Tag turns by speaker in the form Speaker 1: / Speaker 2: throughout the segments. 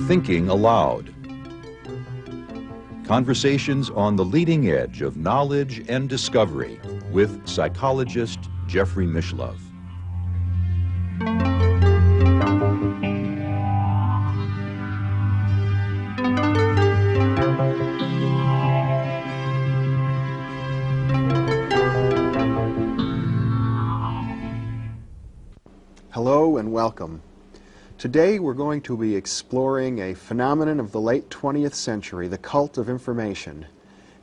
Speaker 1: Thinking Aloud. Conversations on the leading edge of knowledge and discovery with psychologist Jeffrey Mishlove.
Speaker 2: Hello and welcome. Today we're going to be exploring a phenomenon of the late 20th century, the cult of information.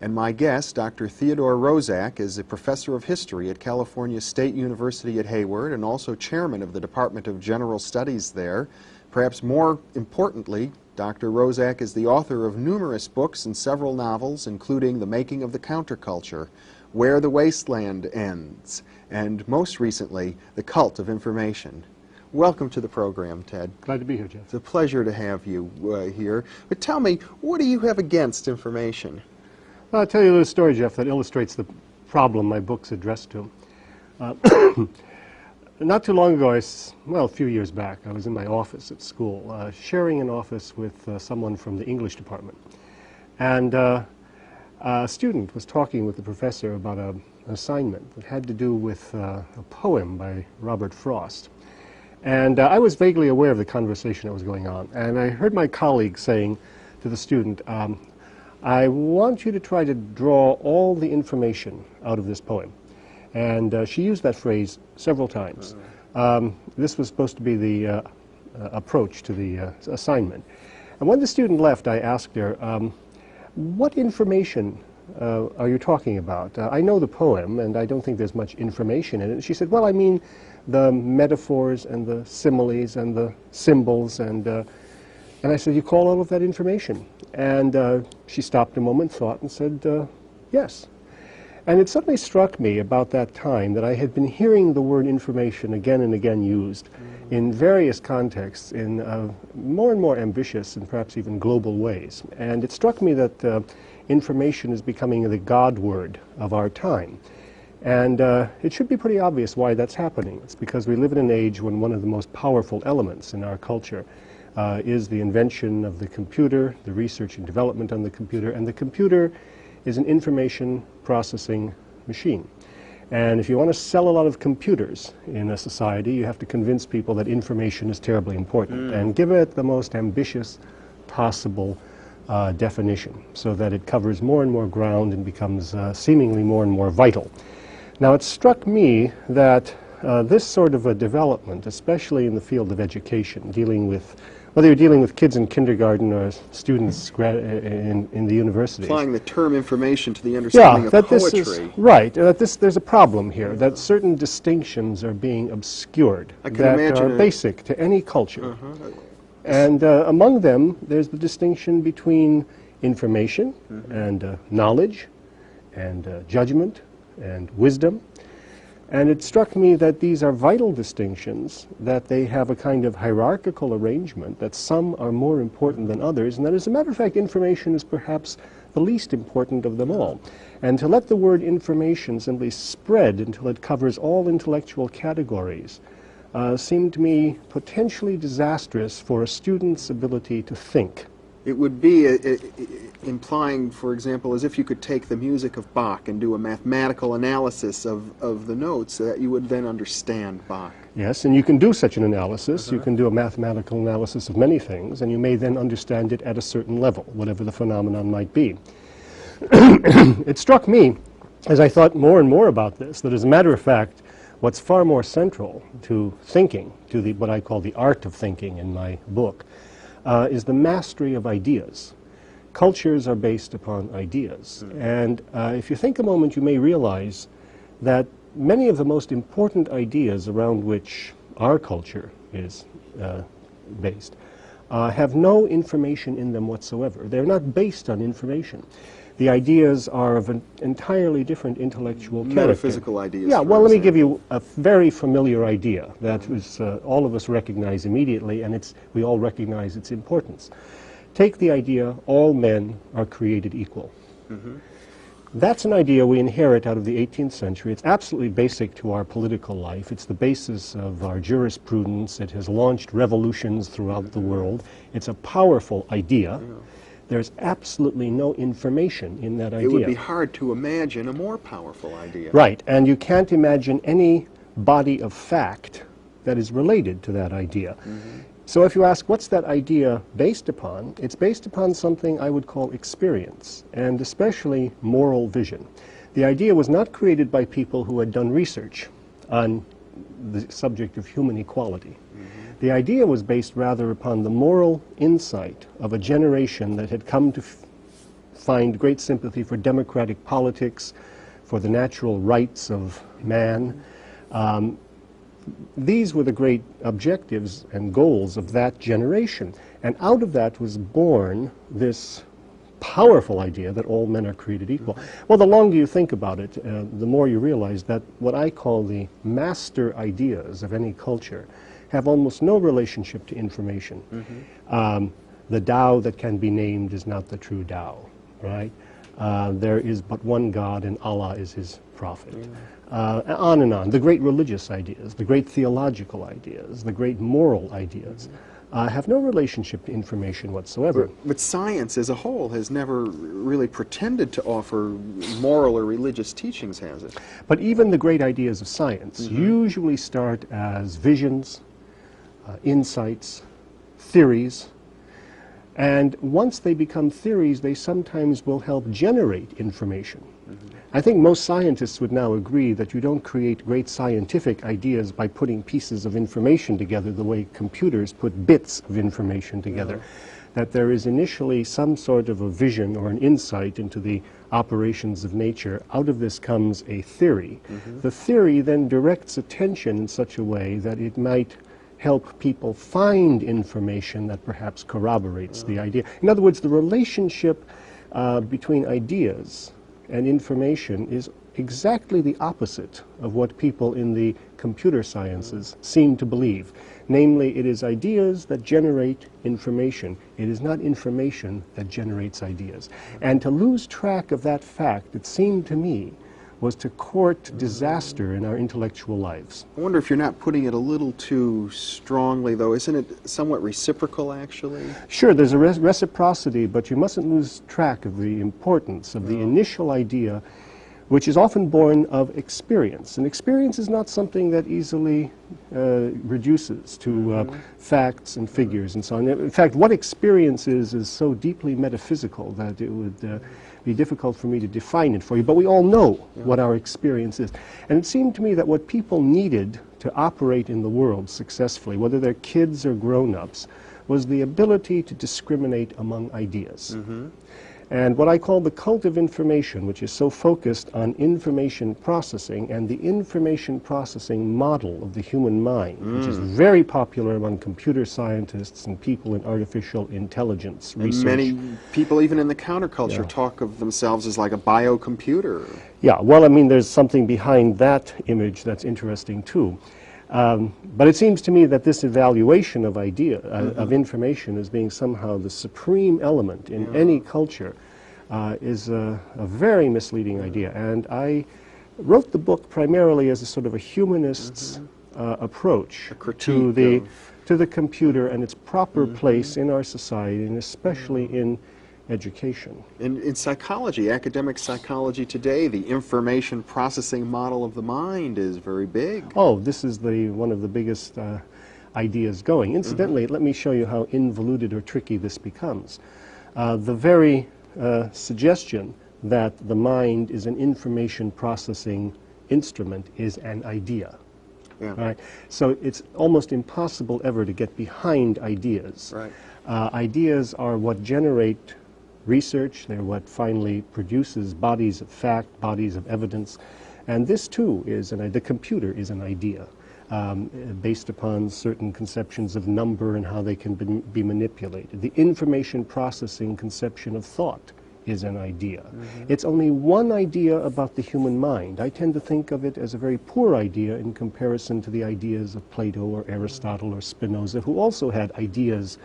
Speaker 2: And my guest, Dr. Theodore Roszak, is a professor of history at California State University at Hayward and also chairman of the Department of General Studies there. Perhaps more importantly, Dr. Roszak is the author of numerous books and several novels, including The Making of the Counterculture, Where the Wasteland Ends, and most recently, The Cult of Information. Welcome to the program, Ted.
Speaker 3: Glad to be here, Jeff.
Speaker 2: It's a pleasure to have you here. But tell me, what do you have against information?
Speaker 3: Well, I'll tell you a little story, Jeff, that illustrates the problem my book's addressed to. Not too long ago, a few years back, I was in my office at school, sharing an office with someone from the English department. And a student was talking with the professor about an assignment that had to do with a poem by Robert Frost. And I was vaguely aware of the conversation that was going on. And I heard my colleague saying to the student, I want you to try to draw all the information out of this poem. And she used that phrase several times. This was supposed to be the approach to the assignment. And when the student left, I asked her, what information are you talking about? I know the poem, and I don't think there's much information in it. And she said, well, I mean the metaphors and the similes and the symbols. And I said, you call all of that information? And she stopped a moment, thought, and said, yes. And it suddenly struck me about that time that I had been hearing the word information again and again used in various contexts in more and more ambitious and perhaps even global ways. And it struck me that information is becoming the God word of our time. And it should be pretty obvious why that's happening. It's because we live in an age when one of the most powerful elements in our culture is the invention of the computer, the research and development on the computer, and the computer is an information processing machine. And if you want to sell a lot of computers in a society, you have to convince people that information is terribly important and give it the most ambitious possible definition so that it covers more and more ground and becomes seemingly more and more vital. Now, it struck me that this sort of a development, especially in the field of education, dealing with, whether you're dealing with kids in kindergarten or students in the universities.
Speaker 2: Applying the term information to the understanding of poetry.
Speaker 3: There's a problem here, that certain distinctions are being obscured that are basic to any culture. And among them, there's the distinction between information and knowledge and judgment and wisdom. And it struck me that these are vital distinctions, that they have a kind of hierarchical arrangement, that some are more important than others, and that as a matter of fact, information is perhaps the least important of them all. And to let the word information simply spread until it covers all intellectual categories seemed to me potentially disastrous for a student's ability to think.
Speaker 2: It would be implying, for example, as if you could take the music of Bach and do a mathematical analysis of the notes, so that you would then understand Bach.
Speaker 3: Yes, and you can do such an analysis. You can do a mathematical analysis of many things, and you may then understand it at a certain level, whatever the phenomenon might be. It struck me, as I thought more and more about this, that as a matter of fact, what's far more central to thinking, to what I call the art of thinking in my book, is the mastery of ideas. Cultures are based upon ideas. And if you think a moment, you may realize that many of the most important ideas around which our culture is based have no information in them whatsoever. They're not based on information. The ideas are of an entirely different intellectual character.
Speaker 2: Metaphysical ideas.
Speaker 3: Yeah, well, let me give you a very familiar idea that all of us recognize immediately, and we all recognize its importance. Take the idea, all men are created equal. That's an idea we inherit out of the 18th century. It's absolutely basic to our political life. It's the basis of our jurisprudence. It has launched revolutions throughout the world. It's a powerful idea. There's absolutely no information in that idea.
Speaker 2: It would be hard to imagine a more powerful idea.
Speaker 3: Right, and you can't imagine any body of fact that is related to that idea. So if you ask, what's that idea based upon? It's based upon something I would call experience, and especially moral vision. The idea was not created by people who had done research on the subject of human equality. The idea was based rather upon the moral insight of a generation that had come to find great sympathy for democratic politics, for the natural rights of man. These were the great objectives and goals of that generation. And out of that was born this powerful idea that all men are created equal. Well, the longer you think about it, the more you realize that what I call the master ideas of any culture have almost no relationship to information. The Tao that can be named is not the true Tao, right? There is but one God and Allah is his prophet. On and on. The great religious ideas, the great theological ideas, the great moral ideas have no relationship to information whatsoever.
Speaker 2: But science as a whole has never really pretended to offer moral or religious teachings, has it?
Speaker 3: But even the great ideas of science usually start as visions, insights, theories, and once they become theories, they sometimes will help generate information. I think most scientists would now agree that you don't create great scientific ideas by putting pieces of information together the way computers put bits of information together. That there is initially some sort of a vision or an insight into the operations of nature. Out of this comes a theory. The theory then directs attention in such a way that it might help people find information that perhaps corroborates the idea. In other words, the relationship between ideas and information is exactly the opposite of what people in the computer sciences seem to believe. Namely, it is ideas that generate information. It is not information that generates ideas. And to lose track of that fact, it seemed to me, was to court disaster in our intellectual lives.
Speaker 2: I wonder if you're not putting it a little too strongly, though. Isn't it somewhat reciprocal, actually?
Speaker 3: Sure, there's a reciprocity, but you mustn't lose track of the importance of the initial idea, which is often born of experience. And experience is not something that easily reduces to facts and figures and so on. In fact, what experience is so deeply metaphysical that it would be difficult for me to define it for you, but we all know what our experience is. And it seemed to me that what people needed to operate in the world successfully, whether they're kids or grown-ups, was the ability to discriminate among ideas. And what I call the cult of information, which is so focused on information processing and the information processing model of the human mind, which is very popular among computer scientists and people in artificial intelligence research.
Speaker 2: Many people, even in the counterculture, talk of themselves as like a biocomputer.
Speaker 3: Yeah, well, I mean, there's something behind that image that's interesting, too. But it seems to me that this evaluation of idea, of information as being somehow the supreme element in any culture is a very misleading idea. And I wrote the book primarily as a sort of a humanist's approach to the computer and its proper place in our society, and especially in education.
Speaker 2: In psychology, academic psychology today, the information processing model of the mind is very big.
Speaker 3: Oh, this is one of the biggest ideas going. Incidentally, let me show you how involuted or tricky this becomes. The very suggestion that the mind is an information processing instrument is an idea. Right? So it's almost impossible ever to get behind ideas.
Speaker 2: Right.
Speaker 3: Ideas are what generate research. They're what finally produces bodies of fact, bodies of evidence. And this, too, the computer is an idea based upon certain conceptions of number and how they can be manipulated. The information processing conception of thought is an idea. It's only one idea about the human mind. I tend to think of it as a very poor idea in comparison to the ideas of Plato or Aristotle or Spinoza, who also had ideas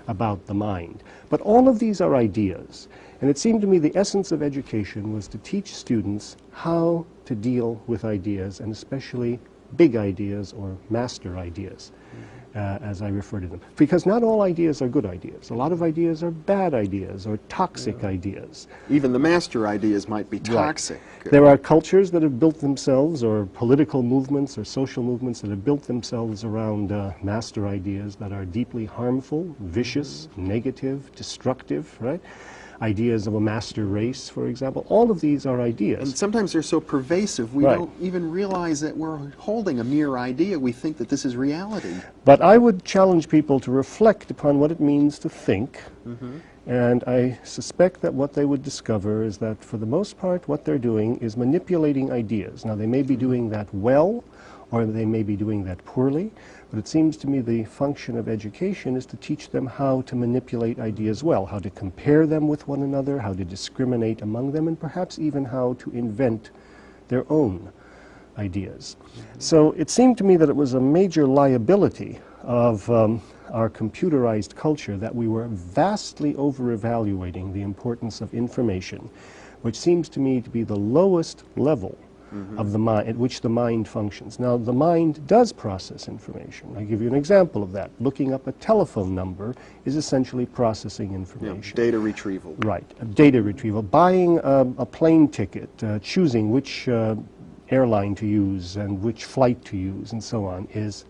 Speaker 3: about the mind. But all of these are ideas. And it seemed to me the essence of education was to teach students how to deal with ideas, and especially big ideas or master ideas, as I refer to them. Because not all ideas are good ideas. A lot of ideas are bad ideas or toxic ideas.
Speaker 2: Even the master ideas might be toxic.
Speaker 3: There are cultures that have built themselves, or political movements or social movements that have built themselves around master ideas that are deeply harmful, vicious, negative, destructive, right? Ideas of a master race, for example. All of these are ideas.
Speaker 2: And sometimes they're so pervasive we
Speaker 3: Right.
Speaker 2: don't even realize that we're holding a mere idea. We think that this is reality.
Speaker 3: But I would challenge people to reflect upon what it means to think, and I suspect that what they would discover is that for the most part what they're doing is manipulating ideas. Now they may be doing that well, or they may be doing that poorly, but it seems to me the function of education is to teach them how to manipulate ideas well, how to compare them with one another, how to discriminate among them, and perhaps even how to invent their own ideas. So it seemed to me that it was a major liability of our computerized culture that we were vastly over-evaluating the importance of information, which seems to me to be the lowest level of the mind, at which the mind functions. Now, the mind does process information. I'll give you an example of that. Looking up a telephone number is essentially processing information.
Speaker 2: Data retrieval.
Speaker 3: Right, data retrieval. Buying a plane ticket, choosing which airline to use and which flight to use and so on is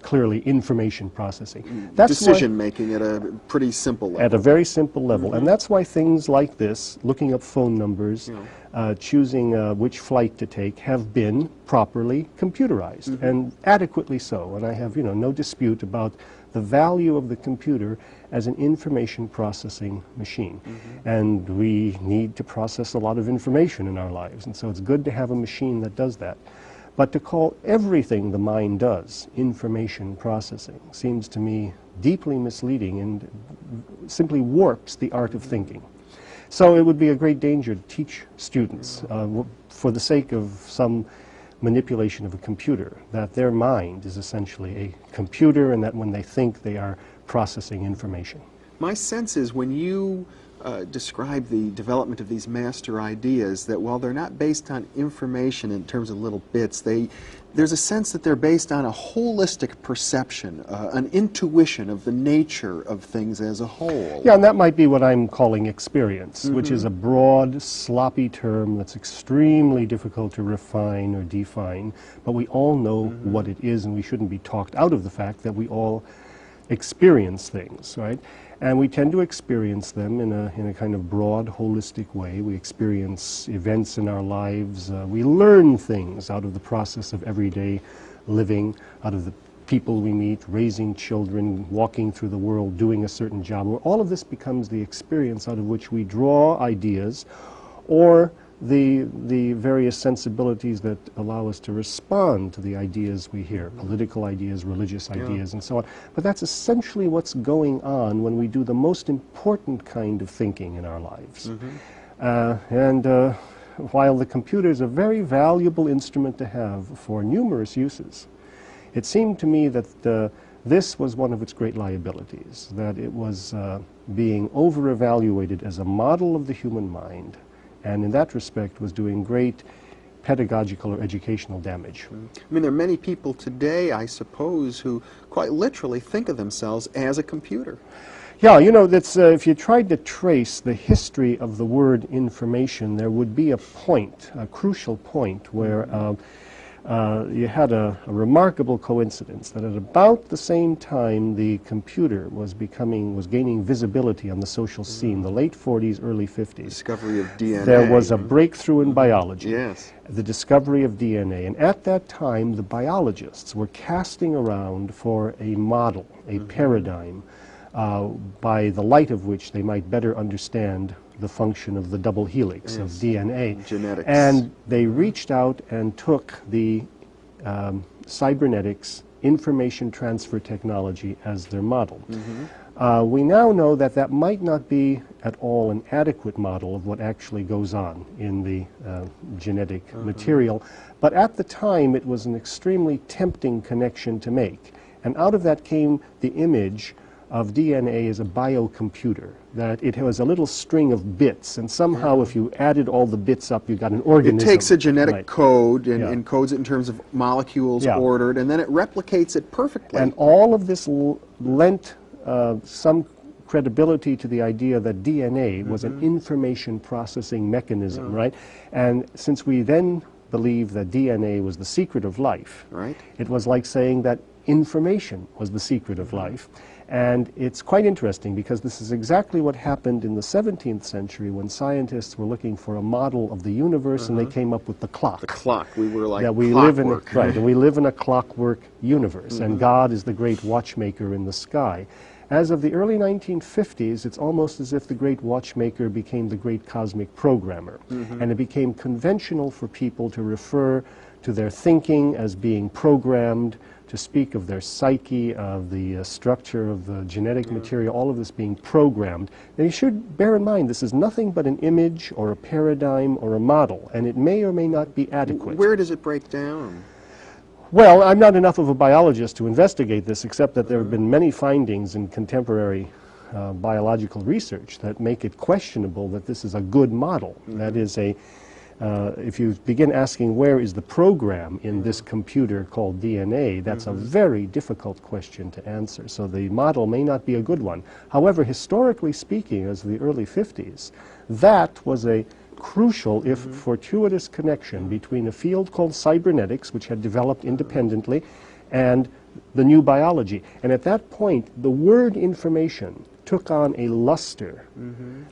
Speaker 3: clearly information processing. That's
Speaker 2: Decision making at a pretty simple level.
Speaker 3: at a very simple level. And that's why things like this, looking up phone numbers, choosing which flight to take, have been properly computerized, and adequately so. And I have, no dispute about the value of the computer as an information processing machine. And we need to process a lot of information in our lives, and so it's good to have a machine that does that. But to call everything the mind does information processing seems to me deeply misleading and simply warps the art of thinking. So it would be a great danger to teach students, for the sake of some manipulation of a computer, that their mind is essentially a computer and that when they think they are processing information.
Speaker 2: My sense is when you describe the development of these master ideas, that while they're not based on information in terms of little bits, there's a sense that they're based on a holistic perception, an intuition of the nature of things as a whole.
Speaker 3: Yeah, and that might be what I'm calling experience, which is a broad, sloppy term that's extremely difficult to refine or define, but we all know what it is, and we shouldn't be talked out of the fact that we all experience things, right? And we tend to experience them in a kind of broad, holistic way. We experience events in our lives. We learn things out of the process of everyday living, out of the people we meet, raising children, walking through the world, doing a certain job. All of this becomes the experience out of which we draw ideas, or the various sensibilities that allow us to respond to the ideas we hear, political ideas, religious ideas, and so on. But that's essentially what's going on when we do the most important kind of thinking in our lives. While the computer is a very valuable instrument to have for numerous uses, it seemed to me that this was one of its great liabilities, that it was being over-evaluated as a model of the human mind, and in that respect was doing great pedagogical or educational damage.
Speaker 2: I mean, there are many people today, I suppose, who quite literally think of themselves as a computer.
Speaker 3: Yeah, that's, if you tried to trace the history of the word information, there would be a point, a crucial point, where you had a remarkable coincidence that at about the same time the computer was gaining visibility on the social scene, the late 40s, early 50s.
Speaker 2: Discovery of DNA.
Speaker 3: There was a breakthrough in biology.
Speaker 2: Yes.
Speaker 3: The discovery of DNA. And at that time, the biologists were casting around for a model, a paradigm, by the light of which they might better understand the function of the double helix of DNA.
Speaker 2: Genetics.
Speaker 3: And they reached out and took the cybernetics information transfer technology as their model. We now know that that might not be at all an adequate model of what actually goes on in the genetic material, but at the time it was an extremely tempting connection to make. And out of that came the image of DNA as a biocomputer, that it was a little string of bits, and somehow if you added all the bits up, you got an organism.
Speaker 2: It takes a genetic
Speaker 3: Right.
Speaker 2: code and encodes it in terms of molecules ordered, and then it replicates it perfectly.
Speaker 3: And all of this lent some credibility to the idea that DNA was an information processing mechanism, right? And since we then believed that DNA was the secret of life,
Speaker 2: Right.
Speaker 3: it was like saying that information was the secret of life. And it's quite interesting because this is exactly what happened in the 17th century when scientists were looking for a model of the universe and they came up with the clock.
Speaker 2: The clock. We were like
Speaker 3: That we live in a,
Speaker 2: clockwork.
Speaker 3: right, and we live in a clockwork universe, and God is the great watchmaker in the sky. As of the early 1950s, it's almost as if the great watchmaker became the great cosmic programmer, and it became conventional for people to refer to their thinking as being programmed, to speak of their psyche, of the structure of the genetic material, all of this being programmed. Now you should bear in mind this is nothing but an image or a paradigm or a model, and it may or may not be adequate.
Speaker 2: Where does it break down?
Speaker 3: Well, I'm not enough of a biologist to investigate this, except that there have been many findings in contemporary biological research that make it questionable that this is a good model. That is if you begin asking where is the program in this computer called DNA, that's a very difficult question to answer. So the model may not be a good one. However, historically speaking, as the early 50s, that was a crucial, if fortuitous, connection between a field called cybernetics, which had developed independently, and the new biology. And at that point, the word information took on a luster,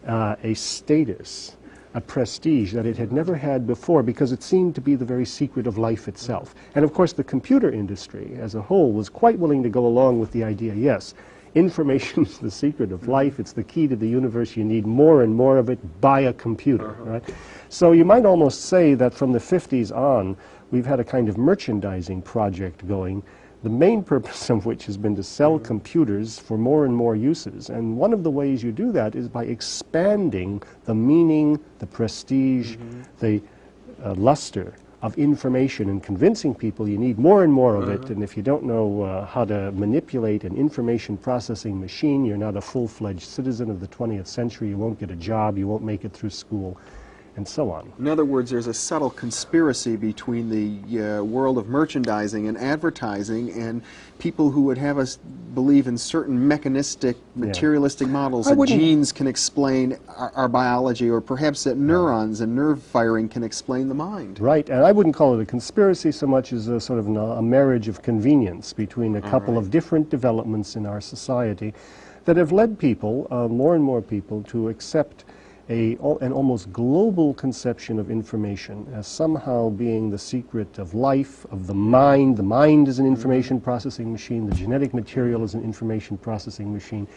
Speaker 3: a status, a prestige that it had never had before because it seemed to be the very secret of life itself. And of course the computer industry as a whole was quite willing to go along with the idea, yes, information is the secret of life, it's the key to the universe, you need more and more of it by a computer, right? So you might almost say that from the 50s on, we've had a kind of merchandising project going, the main purpose of which has been to sell computers for more and more uses. And one of the ways you do that is by expanding the meaning, the prestige, the luster of information and convincing people you need more and more of it. And if you don't know how to manipulate an information processing machine, you're not a full-fledged citizen of the 20th century, you won't get a job, you won't make it through school, and so on.
Speaker 2: In other words, there's a subtle conspiracy between the world of merchandising and advertising and people who would have us believe in certain mechanistic, materialistic models that genes can explain our biology, or perhaps that neurons and nerve firing can explain the mind.
Speaker 3: Right, and I wouldn't call it a conspiracy so much as a sort of a marriage of convenience between a couple of different developments in our society that have led people, more and more people, to accept an almost global conception of information as somehow being the secret of life, of the mind. The mind is an information processing machine. The genetic material is an information processing machine.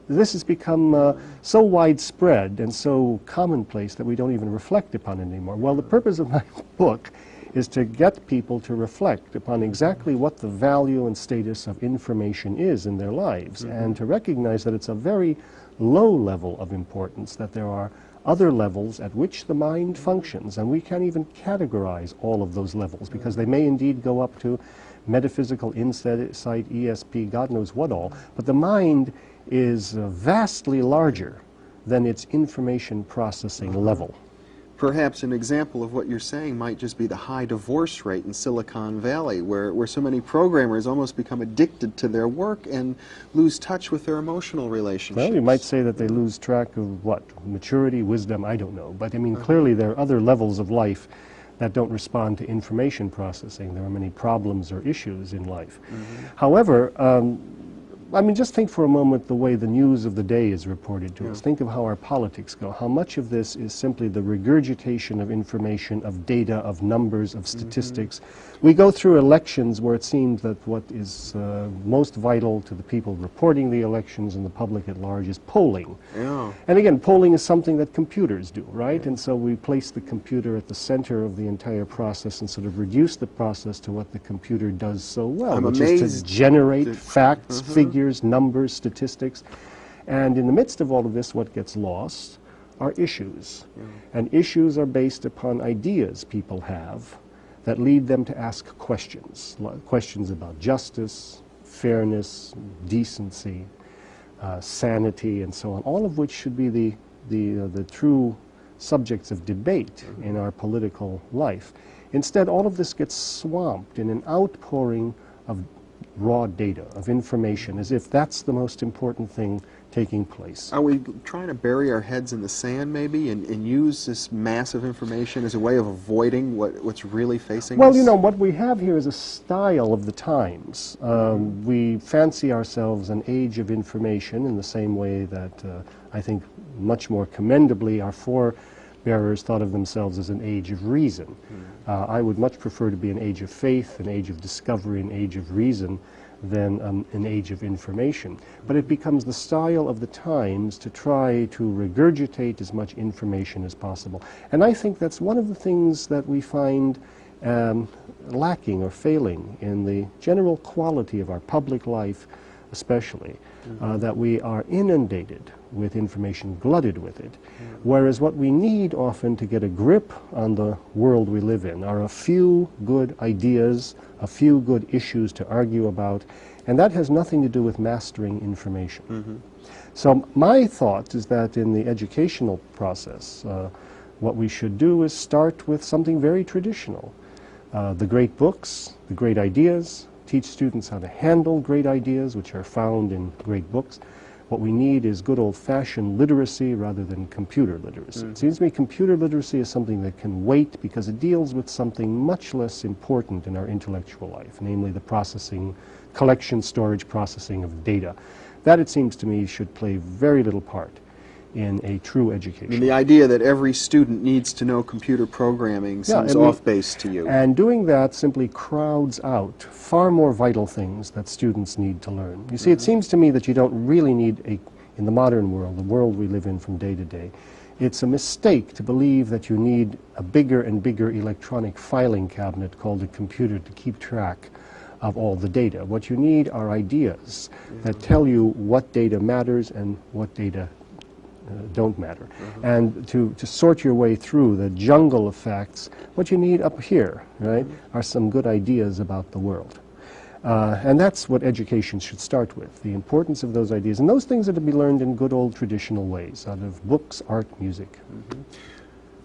Speaker 3: This has become so widespread and so commonplace that we don't even reflect upon it anymore. Well, the purpose of my book is to get people to reflect upon exactly what the value and status of information is in their lives, and to recognize that it's a very low level of importance, that there are other levels at which the mind functions, and we can't even categorize all of those levels because they may indeed go up to metaphysical insight, ESP, God knows what all, but the mind is vastly larger than its information processing level.
Speaker 2: Perhaps an example of what you're saying might just be the high divorce rate in Silicon Valley, where so many programmers almost become addicted to their work and lose touch with their emotional relationships.
Speaker 3: Well, you might say that they lose track of what? Maturity, wisdom, I don't know. But I mean, clearly there are other levels of life that don't respond to information processing. There are many problems or issues in life. However, I mean, just think for a moment the way the news of the day is reported to us. Think of how our politics go. How much of this is simply the regurgitation of information, of data, of numbers, of statistics. We go through elections where it seems that what is most vital to the people reporting the elections and the public at large is polling. And again, polling is something that computers do, right? And so we place the computer at the center of the entire process and sort of reduce the process to what the computer does so well, which is to generate facts, figures, figures, numbers, statistics. And in the midst of all of this, what gets lost are issues. And issues are based upon ideas people have that lead them to ask questions. Questions about justice, fairness, decency, sanity, and so on, all of which should be the true subjects of debate in our political life. Instead, all of this gets swamped in an outpouring of raw data, of information, as if that's the most important thing taking place.
Speaker 2: Are we trying to bury our heads in the sand, maybe, and use this massive information as a way of avoiding what's really facing us?
Speaker 3: Well, you know, what we have here is a style of the times. We fancy ourselves an age of information in the same way that I think much more commendably our forebearers thought of themselves as an age of reason. I would much prefer to be an age of faith, an age of discovery, an age of reason, than an age of information. But it becomes the style of the times to try to regurgitate as much information as possible. And I think that's one of the things that we find lacking or failing in the general quality of our public life, especially, that we are inundated with information, glutted with it, whereas what we need often to get a grip on the world we live in are a few good ideas, a few good issues to argue about, and that has nothing to do with mastering information. So my thought is that in the educational process, what we should do is start with something very traditional. The great books, the great ideas, teach students how to handle great ideas, which are found in great books. What we need is good old-fashioned literacy rather than computer literacy. It seems to me computer literacy is something that can wait because it deals with something much less important in our intellectual life, namely the processing, collection, storage, processing of data. That, it seems to me, should play very little part in a true education.
Speaker 2: And the idea that every student needs to know computer programming seems off-base to you.
Speaker 3: And doing that simply crowds out far more vital things that students need to learn. You see, it seems to me that you don't really need in the modern world, the world we live in from day to day, it's a mistake to believe that you need a bigger and bigger electronic filing cabinet called a computer to keep track of all the data. What you need are ideas that tell you what data matters and what data don't matter. And to sort your way through the jungle of facts, what you need up here, right, are some good ideas about the world. And that's what education should start with, the importance of those ideas. And those things are to be learned in good old traditional ways, out of books, art, music.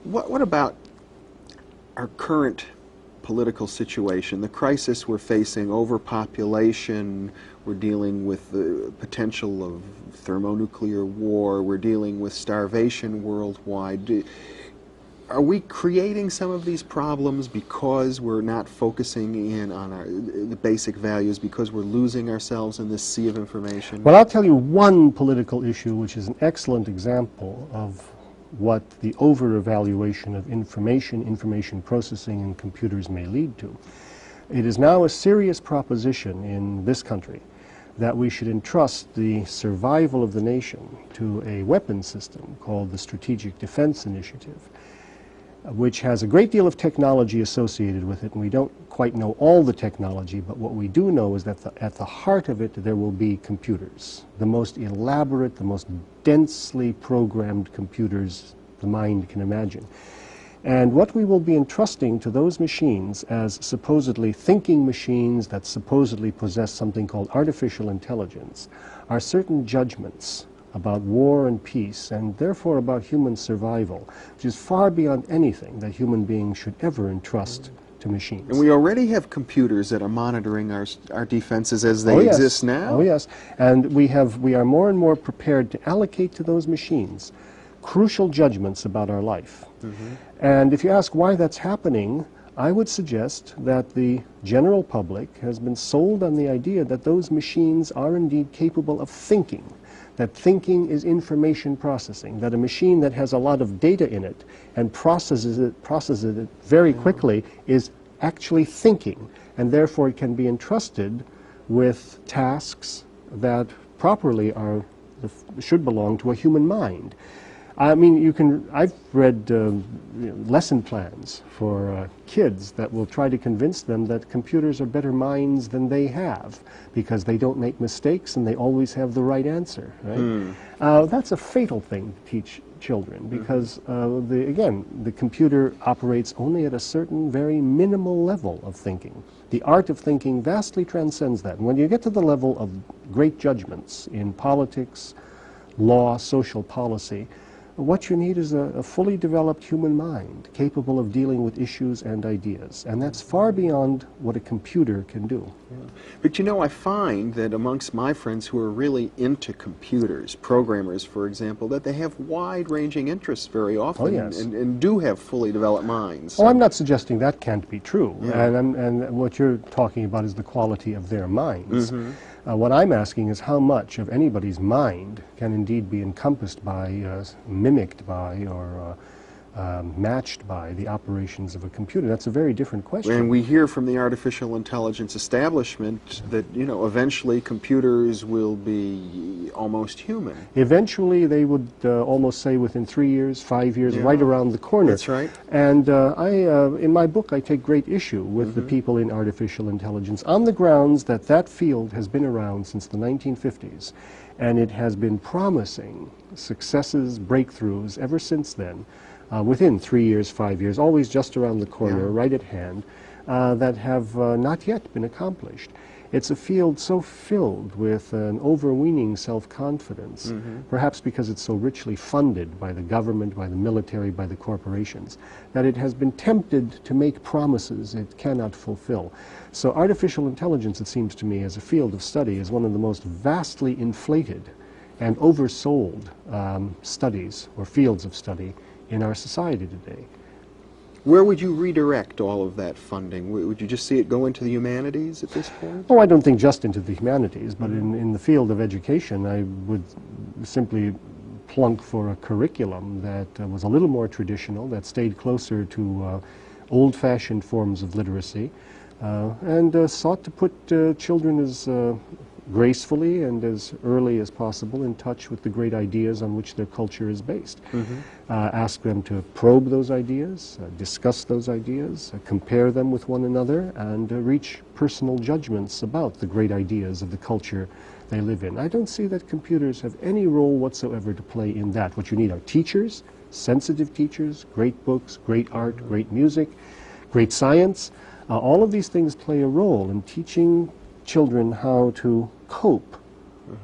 Speaker 2: What about our current political situation, the crisis we're facing, overpopulation, we're dealing with the potential of thermonuclear war, we're dealing with starvation worldwide. Are we creating some of these problems because we're not focusing in on the basic values, because we're losing ourselves in this sea of information?
Speaker 3: Well, I'll tell you one political issue which is an excellent example of what the over-evaluation of information processing in computers may lead to. It is now a serious proposition in this country that we should entrust the survival of the nation to a weapons system called the Strategic Defense Initiative, which has a great deal of technology associated with it, and we don't quite know all the technology, but what we do know is that at the heart of it there will be computers, the most elaborate, the most densely programmed computers the mind can imagine. And what we will be entrusting to those machines as supposedly thinking machines that supposedly possess something called artificial intelligence are certain judgments about war and peace, and therefore about human survival, which is far beyond anything that human beings should ever entrust to machines.
Speaker 2: And we already have computers that are monitoring our defenses as they exist now?
Speaker 3: Oh yes, and we are more and more prepared to allocate to those machines crucial judgments about our life. And if you ask why that's happening, I would suggest that the general public has been sold on the idea that those machines are indeed capable of thinking, that thinking is information processing, that a machine that has a lot of data in it and processes it very quickly is actually thinking, and therefore it can be entrusted with tasks that properly should belong to a human mind. I mean, I've read lesson plans for kids that will try to convince them that computers are better minds than they have because they don't make mistakes and they always have the right answer, right? That's a fatal thing to teach children because, again, the computer operates only at a certain very minimal level of thinking. The art of thinking vastly transcends that. And when you get to the level of great judgments in politics, law, social policy, what you need is a fully developed human mind capable of dealing with issues and ideas. And that's far beyond what a computer can do.
Speaker 2: Yeah. But you know, I find that amongst my friends who are really into computers, programmers, for example, that they have wide-ranging interests very often and do have fully developed minds.
Speaker 3: Oh, I'm not suggesting that can't be true.
Speaker 2: Yeah.
Speaker 3: And what you're talking about is the quality of their minds. What I'm asking is how much of anybody's mind can indeed be encompassed by, mimicked by, or matched by the operations of a computer. That's a very different question.
Speaker 2: And we hear from the artificial intelligence establishment that, you know, eventually computers will be almost human.
Speaker 3: Eventually, they would almost say within 3 years, 5 years, right around the corner.
Speaker 2: That's right.
Speaker 3: And in my book, I take great issue with the people in artificial intelligence on the grounds that that field has been around since the 1950s, and it has been promising successes, breakthroughs ever since then. Within 3 years, 5 years, always just around the corner, right at hand, that have not yet been accomplished. It's a field so filled with an overweening self-confidence, perhaps because it's so richly funded by the government, by the military, by the corporations, that it has been tempted to make promises it cannot fulfill. So artificial intelligence, it seems to me, as a field of study, is one of the most vastly inflated and oversold studies or fields of study in our society today.
Speaker 2: Where would you redirect all of that funding? Would you just see it go into the humanities at this point?
Speaker 3: Oh, I don't think just into the humanities, but in the field of education, I would simply plunk for a curriculum that was a little more traditional, that stayed closer to old-fashioned forms of literacy, and sought to put children as gracefully and as early as possible in touch with the great ideas on which their culture is based. Ask them to probe those ideas, discuss those ideas, compare them with one another, and reach personal judgments about the great ideas of the culture they live in. I don't see that computers have any role whatsoever to play in that. What you need are teachers, sensitive teachers, great books, great art, great music, great science. All of these things play a role in teaching children how to cope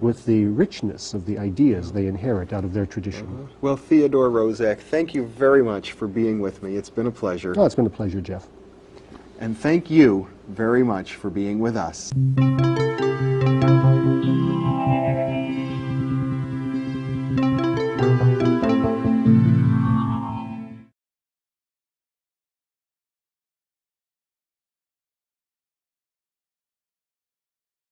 Speaker 3: with the richness of the ideas they inherit out of their tradition.
Speaker 2: Well, Theodore Roszak, thank you very much for being with me. It's been a pleasure.
Speaker 3: Oh, it's been a pleasure, Jeff.
Speaker 2: And thank you very much for being with us.